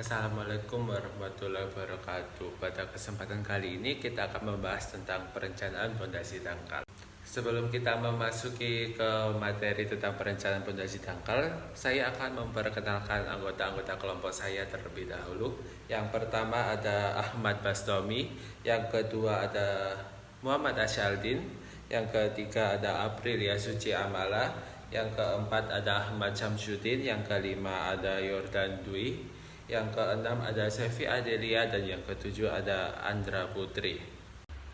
Assalamualaikum warahmatullahi wabarakatuh. Pada kesempatan kali ini kita akan membahas tentang perencanaan pondasi dangkal. Sebelum kita memasuki ke materi tentang perencanaan pondasi dangkal, saya akan memperkenalkan anggota-anggota kelompok saya terlebih dahulu. Yang pertama ada Ahmad Bastomi, yang kedua ada Muhammad Asyaldin, yang ketiga ada Aprilia Suci Amala, yang keempat ada Ahmad Syamsuddin, yang kelima ada Yordan Dwi, yang keenam ada Sevi Adelia, dan yang ketujuh ada Andra Putri.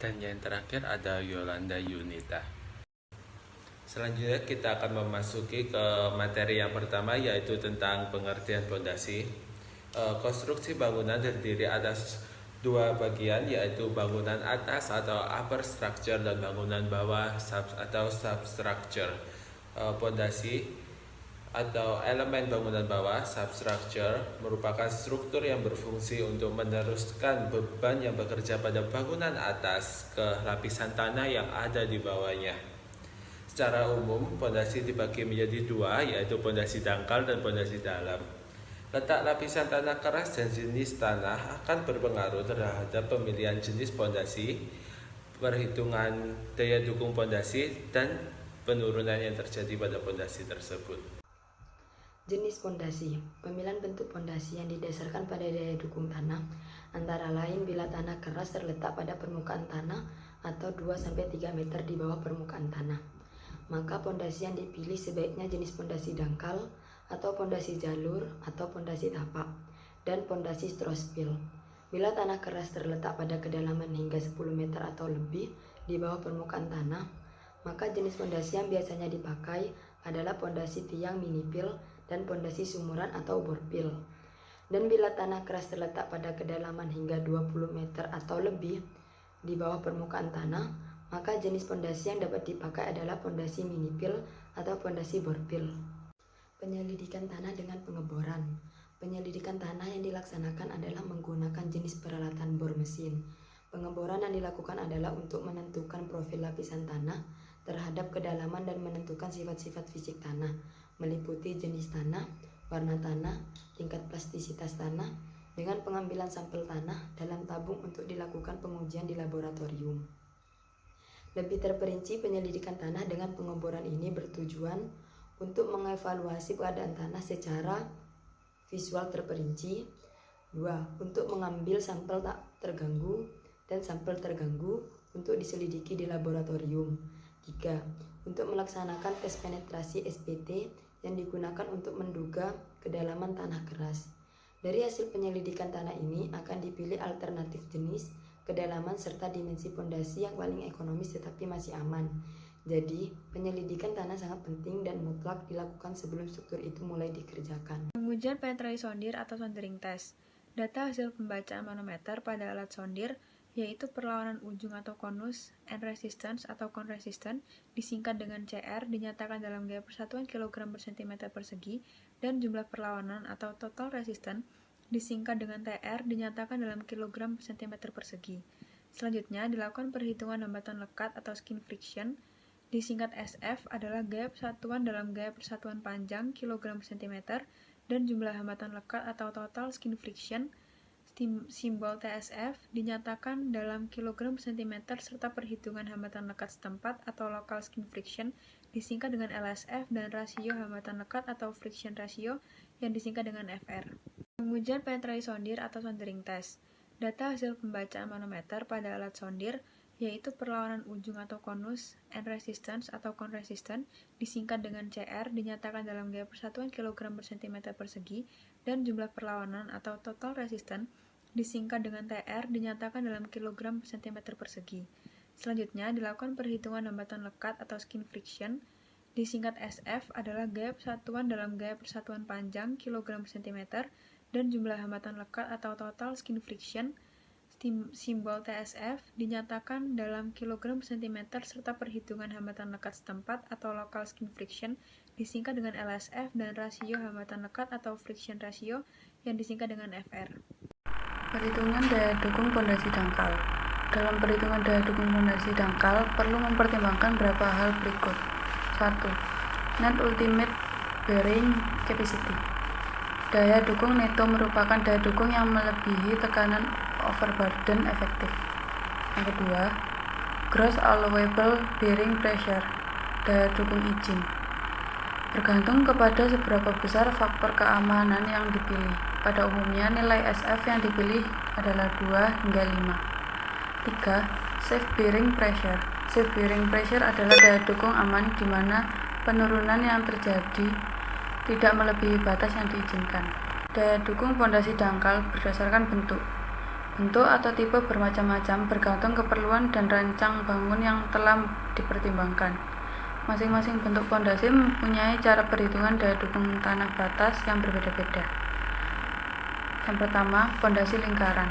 Dan yang terakhir ada Yolanda Yunita. Selanjutnya kita akan memasuki ke materi yang pertama, yaitu tentang pengertian pondasi. Konstruksi bangunan terdiri atas dua bagian, yaitu bangunan atas atau upper structure dan bangunan bawah atau substructure. Pondasi atau elemen bangunan bawah substructure merupakan struktur yang berfungsi untuk meneruskan beban yang bekerja pada bangunan atas ke lapisan tanah yang ada di bawahnya. Secara umum, pondasi dibagi menjadi dua, yaitu pondasi dangkal dan pondasi dalam. Letak lapisan tanah keras dan jenis tanah akan berpengaruh terhadap pemilihan jenis pondasi, perhitungan daya dukung pondasi, dan penurunan yang terjadi pada pondasi tersebut. Jenis pondasi. Pemilihan bentuk pondasi yang didasarkan pada daya dukung tanah antara lain bila tanah keras terletak pada permukaan tanah atau 2-3 meter di bawah permukaan tanah. Maka pondasi yang dipilih sebaiknya jenis pondasi dangkal atau pondasi jalur atau pondasi tapak dan pondasi strospil. Bila tanah keras terletak pada kedalaman hingga 10 meter atau lebih di bawah permukaan tanah, maka jenis pondasi yang biasanya dipakai adalah pondasi tiang minipil dan pondasi sumuran atau borpil. Dan bila tanah keras terletak pada kedalaman hingga 20 meter atau lebih di bawah permukaan tanah, maka jenis pondasi yang dapat dipakai adalah pondasi minipil atau pondasi borpil. Penyelidikan tanah dengan pengeboran. Penyelidikan tanah yang dilaksanakan adalah menggunakan jenis peralatan bor mesin. Pengeboran yang dilakukan adalah untuk menentukan profil lapisan tanah terhadap kedalaman dan menentukan sifat-sifat fisik tanah, meliputi jenis tanah, warna tanah, tingkat plastisitas tanah, dengan pengambilan sampel tanah dalam tabung untuk dilakukan pengujian di laboratorium. Lebih terperinci, penyelidikan tanah dengan pengeboran ini bertujuan untuk mengevaluasi keadaan tanah secara visual terperinci. 2. Untuk mengambil sampel tak terganggu dan sampel terganggu untuk diselidiki di laboratorium. 3. Untuk melaksanakan tes penetrasi SPT yang digunakan untuk menduga kedalaman tanah keras. Dari hasil penyelidikan tanah ini akan dipilih alternatif jenis, kedalaman, serta dimensi pondasi yang paling ekonomis tetapi masih aman. Jadi, penyelidikan tanah sangat penting dan mutlak dilakukan sebelum struktur itu mulai dikerjakan. Pengujian penetrasi sondir atau sounding test. Data hasil pembacaan manometer pada alat sondir, yaitu perlawanan ujung atau konus, and resistance atau cone resistance, disingkat dengan CR, dinyatakan dalam gaya persatuan kg per cm persegi, dan jumlah perlawanan atau total resistance, disingkat dengan TR, dinyatakan dalam kg per cm persegi. Selanjutnya, dilakukan perhitungan hambatan lekat atau skin friction, disingkat SF, adalah gaya persatuan dalam gaya persatuan panjang kg per cm, dan jumlah hambatan lekat atau total skin friction, simbol TSF, dinyatakan dalam kg per cm, serta perhitungan hambatan lekat setempat atau local skin friction, disingkat dengan LSF, dan rasio hambatan lekat atau friction ratio yang disingkat dengan FR. Pengujian penetrasi sondir atau sounding test. Data hasil pembacaan manometer pada alat sondir, yaitu perlawanan ujung atau konus, and resistance atau cone resistance, disingkat dengan CR, dinyatakan dalam gaya persatuan kg per cm persegi, dan jumlah perlawanan atau total resistance, disingkat dengan TR, dinyatakan dalam kg per cm persegi. Selanjutnya, dilakukan perhitungan hambatan lekat atau skin friction, disingkat SF, adalah gaya persatuan dalam gaya persatuan panjang kg per cm, dan jumlah hambatan lekat atau total skin friction, simbol TSF, dinyatakan dalam kg per cm, serta perhitungan hambatan lekat setempat atau local skin friction, disingkat dengan LSF, dan rasio hambatan lekat atau friction ratio yang disingkat dengan FR. Perhitungan daya dukung pondasi dangkal. Dalam perhitungan daya dukung pondasi dangkal perlu mempertimbangkan beberapa hal berikut. 1. Net ultimate bearing capacity. Daya dukung neto merupakan daya dukung yang melebihi tekanan overburden efektif. Yang kedua, gross allowable bearing pressure, daya dukung izin. Bergantung kepada seberapa besar faktor keamanan yang dipilih. Pada umumnya nilai SF yang dipilih adalah 2 hingga 5. 3. Safe bearing pressure. Safe bearing pressure adalah daya dukung aman di mana penurunan yang terjadi tidak melebihi batas yang diizinkan. Daya dukung pondasi dangkal berdasarkan bentuk. Bentuk atau tipe bermacam-macam bergantung keperluan dan rancang bangun yang telah dipertimbangkan. Masing-masing bentuk pondasi mempunyai cara perhitungan daya dukung tanah batas yang berbeda-beda. Yang pertama, pondasi lingkaran.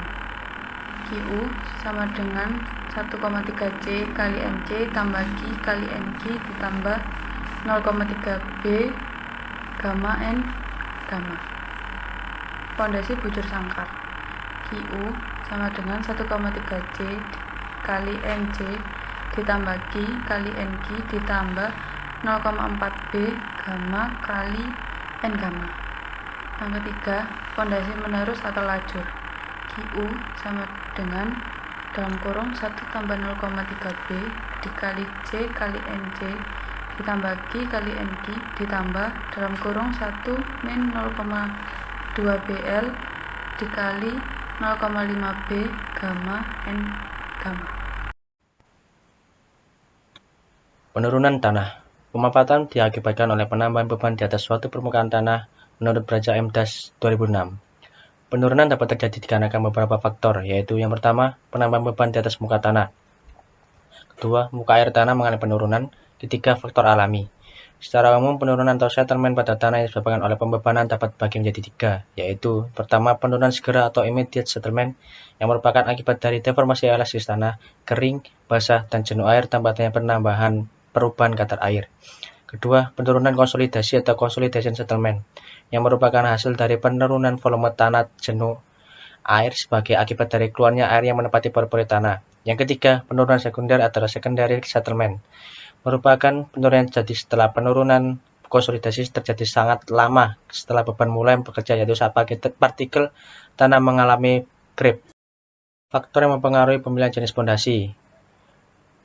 QU sama dengan 1,3C kali MC tambah Q kali NQ ditambah 0,3B gamma N gamma. Pondasi bujur sangkar. QU sama dengan 1,3C kali MC ditambah Q kali NQ ditambah 0,4B gamma kali N gamma. Yang ketiga, pondasi menerus atau lajur. QU sama dengan dalam kurung 1 tambah 0,3B dikali C kali NC ditambah Q kali NQ ditambah dalam kurung 1 min 0,2BL dikali 0,5B gamma N gamma. Penurunan tanah. Pemampatan diakibatkan oleh penambahan beban di atas suatu permukaan tanah menurut Braja M-Das 2006. Penurunan dapat terjadi dikarenakan beberapa faktor, yaitu yang pertama, penambahan beban di atas muka tanah. Kedua, muka air tanah mengalami penurunan. Ketiga, faktor alami. Secara umum, penurunan atau settlement pada tanah yang disebabkan oleh pembebanan dapat dibagi menjadi 3, yaitu pertama, penurunan segera atau immediate settlement yang merupakan akibat dari deformasi elastis tanah, kering, basah, dan jenuh air tanpa adanya penambahan perubahan kadar air. Kedua, penurunan konsolidasi atau consolidation settlement yang merupakan hasil dari penurunan volume tanah jenuh air sebagai akibat dari keluarnya air yang menempati pori-pori tanah. Yang ketiga, penurunan sekunder atau secondary settlement merupakan penurunan yang terjadi setelah penurunan konsolidasi terjadi sangat lama setelah beban mulai bekerja, yaitu saat partikel tanah mengalami creep. Faktor yang mempengaruhi pemilihan jenis pondasi.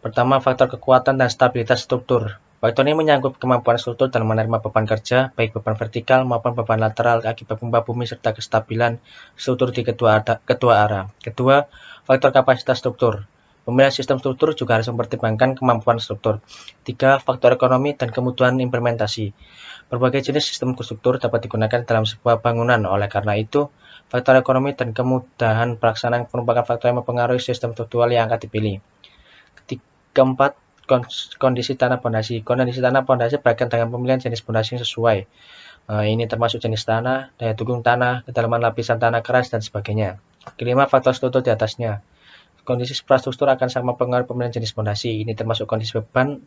Pertama, faktor kekuatan dan stabilitas struktur. Faktor ini menyangkut kemampuan struktur dalam menerima beban kerja, baik beban vertikal maupun beban lateral akibat gempa bumi serta kestabilan struktur di kedua arah. Kedua, faktor kapasitas struktur. Pemilihan sistem struktur juga harus mempertimbangkan kemampuan struktur. Tiga, faktor ekonomi dan kemudahan implementasi. Berbagai jenis sistem struktur dapat digunakan dalam sebuah bangunan. Oleh karena itu, faktor ekonomi dan kemudahan pelaksanaan merupakan faktor yang mempengaruhi sistem struktural yang akan dipilih. Keempat, kondisi tanah pondasi. Kondisi tanah pondasi berkaitan dengan pemilihan jenis pondasi yang sesuai. Ini termasuk jenis tanah, daya dukung tanah, kedalaman lapisan tanah keras, dan sebagainya. Kelima, faktor struktur di atasnya. Kondisi infrastruktur akan sangat mempengaruhi pemilihan jenis pondasi. Ini termasuk kondisi beban,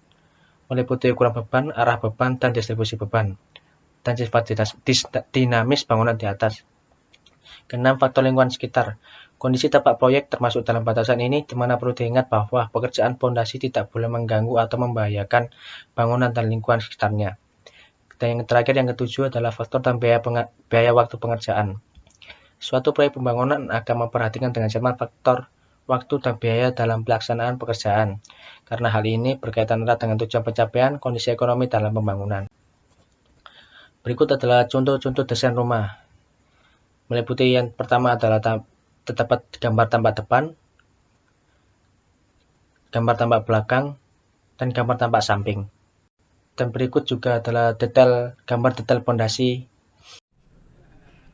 meliputi ukuran beban, arah beban, dan distribusi beban, dan sifat dinamis bangunan di atas. Keenam, faktor lingkungan sekitar. Kondisi tempat proyek termasuk dalam batasan ini, di mana perlu diingat bahwa pekerjaan pondasi tidak boleh mengganggu atau membahayakan bangunan dan lingkungan sekitarnya. Dan yang terakhir, yang ketujuh adalah faktor dan biaya waktu pengerjaan. Suatu proyek pembangunan akan memperhatikan dengan cermat faktor waktu dan biaya dalam pelaksanaan pekerjaan, karena hal ini berkaitan erat dengan tujuan pencapaian kondisi ekonomi dalam pembangunan. Berikut adalah contoh-contoh desain rumah. Meliputi yang pertama adalah terdapat gambar tampak depan, gambar tampak belakang, dan gambar tampak samping. Dan berikut juga adalah gambar detail pondasi.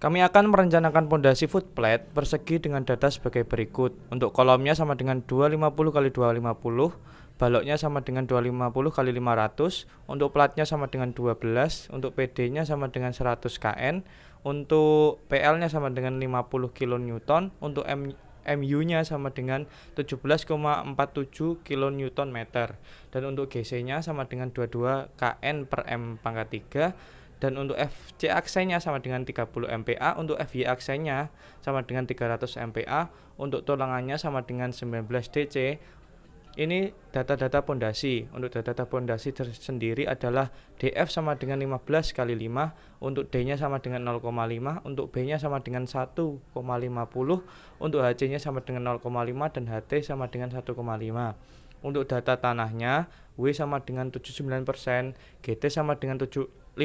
Kami akan merencanakan pondasi footplate persegi dengan data sebagai berikut. Untuk kolomnya sama dengan 250 x 250, baloknya sama dengan 250 x 500, untuk platnya sama dengan 12, untuk PD-nya sama dengan 100 kN, untuk PL-nya sama dengan 50 kN, untuk MU-nya sama dengan 17,47 kN meter, dan untuk GC-nya sama dengan 22 kN per M pangkat 3, dan untuk FC aksenya sama dengan 30 MPa, untuk FY aksenya sama dengan 300 MPa, untuk tulangannya sama dengan 19 DC, Ini data-data pondasi. Untuk data pondasi sendiri adalah DF sama dengan 15 kali 5, untuk D-nya sama dengan 0,5, untuk B-nya sama dengan 1,50, untuk HC-nya sama dengan 0,5, dan HT sama dengan 1,5. Untuk data tanahnya, W sama dengan 79%, GT sama dengan 15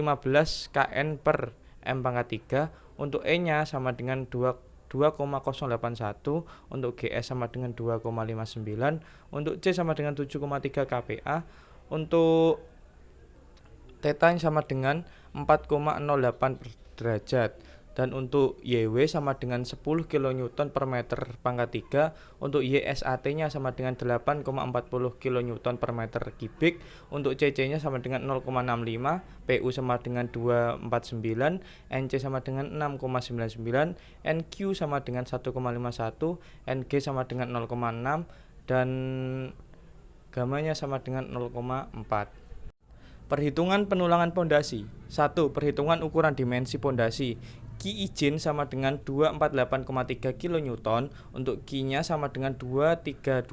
kN per M pangkat 3, untuk E-nya sama dengan 2,081, untuk GS sama dengan 2,59, untuk C sama dengan 7,3 kPa, untuk theta sama dengan 4,08 derajat, dan untuk YW sama dengan 10 kN per meter pangkat 3, untuk YSAT-nya sama dengan 8,40 kN per meter kubik, untuk CC-nya sama dengan 0,65, PU sama dengan 249, NC sama dengan 6,99, NQ sama dengan 1,51, NG sama dengan 0,6, dan gamanya sama dengan 0,4. Perhitungan penulangan pondasi. 1. Perhitungan ukuran dimensi pondasi. Ki izin sama dengan 248,3 kN, untuk Ki-nya sama dengan 232,50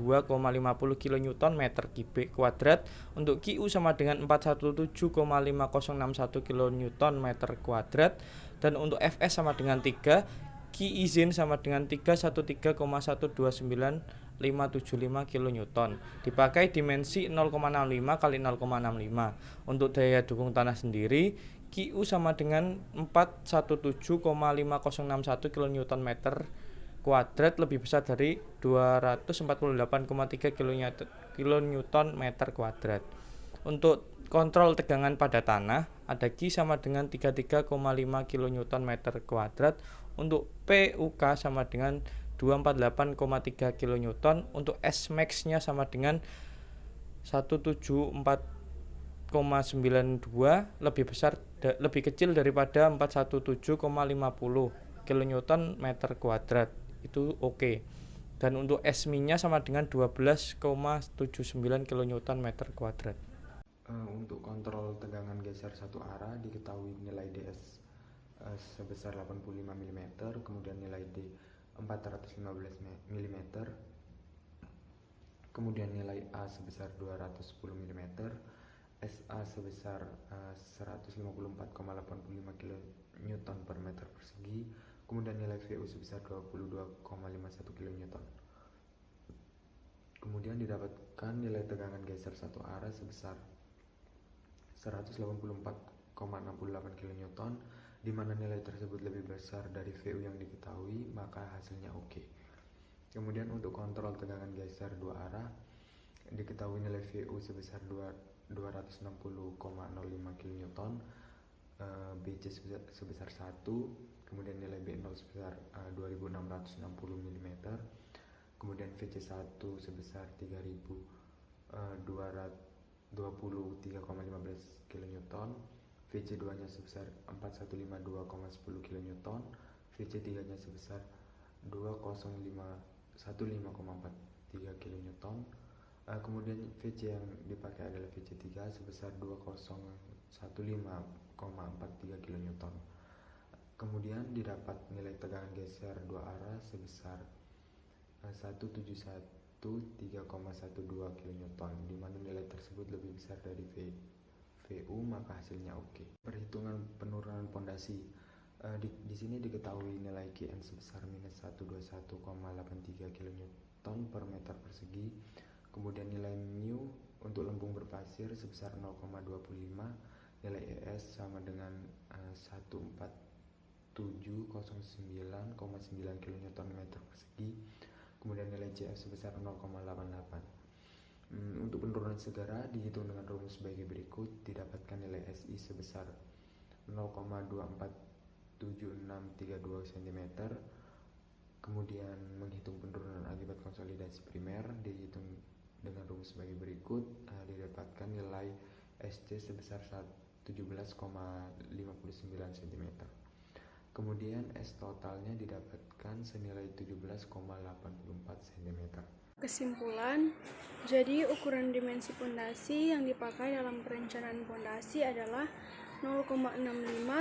kN meter kubik kuadrat, untuk Ku sama dengan 417,5061 kN meter kuadrat, dan untuk Fs sama dengan 3, Ki izin sama dengan 313,129,575 kN. Dipakai dimensi 0,65 kali 0,65. Untuk daya dukung tanah sendiri, Ku sama dengan 417,5061 kN meter kuadrat lebih besar dari 248,3 kN meter kuadrat. Untuk kontrol tegangan pada tanah, ada Ki sama dengan 33,5 kN meter kuadrat, untuk PUK sama dengan 248,3 kN, untuk S max-nya sama dengan 174,92, lebih kecil daripada 417,50 kN meter kuadrat. Itu oke. Dan untuk S min-nya sama dengan 12,79 kN meter kuadrat. Untuk kontrol tegangan geser satu arah diketahui nilai DS sebesar 85 mm, kemudian nilai D 415 mm, kemudian nilai A sebesar 210 mm, SA sebesar 154,85 kN per meter persegi, kemudian nilai VU sebesar 22,51 kN. Kemudian didapatkan nilai tegangan geser satu arah sebesar 184,68 kN, di mana nilai tersebut lebih besar dari VU yang diketahui, maka hasilnya oke. Kemudian untuk kontrol tegangan geser dua arah diketahui nilai VU sebesar 260,05 kN, BC sebesar 1, kemudian nilai B0 sebesar 2660 mm, kemudian VC1 sebesar 3223,15 kN, VC2-nya sebesar 4152,10 kN, VC3-nya sebesar 2015,43 kN, kemudian VC yang dipakai adalah VC3 sebesar 2015,43 kN. Kemudian didapat nilai tegangan geser dua arah sebesar 171,3,12 kN, di mana nilai tersebut lebih besar dari VU, maka hasilnya oke. Perhitungan penurunan pondasi. Di sini diketahui nilai Kn sebesar minus 121,83 kN per meter persegi, kemudian nilai mu untuk lempung berpasir sebesar 0,25, nilai ES sama dengan 14709,9 kN meter persegi, kemudian nilai CF sebesar 0,88. Untuk penurunan segera dihitung dengan rumus sebagai berikut. Didapatkan nilai SI sebesar 0,247632 cm. Kemudian menghitung penurunan akibat konsolidasi primer dihitung dengan rumus sebagai berikut. Didapatkan nilai SC sebesar 17,59 cm. Kemudian S totalnya didapatkan senilai 17,84 cm. Kesimpulan, jadi ukuran dimensi pondasi yang dipakai dalam perencanaan pondasi adalah 0,65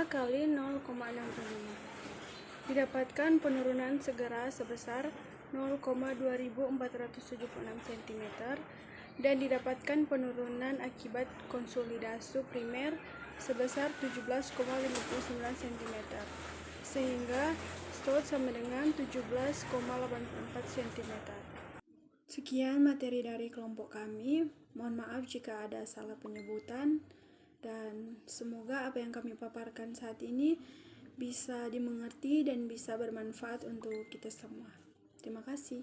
kali 0,65. Didapatkan penurunan segera sebesar 0,2476 cm dan didapatkan penurunan akibat konsolidasi primer sebesar 17,59 cm sehingga stot sama dengan 17,84 cm. Sekian materi dari kelompok kami. Mohon maaf jika ada salah penyebutan dan semoga apa yang kami paparkan saat ini bisa dimengerti dan bisa bermanfaat untuk kita semua. Terima kasih.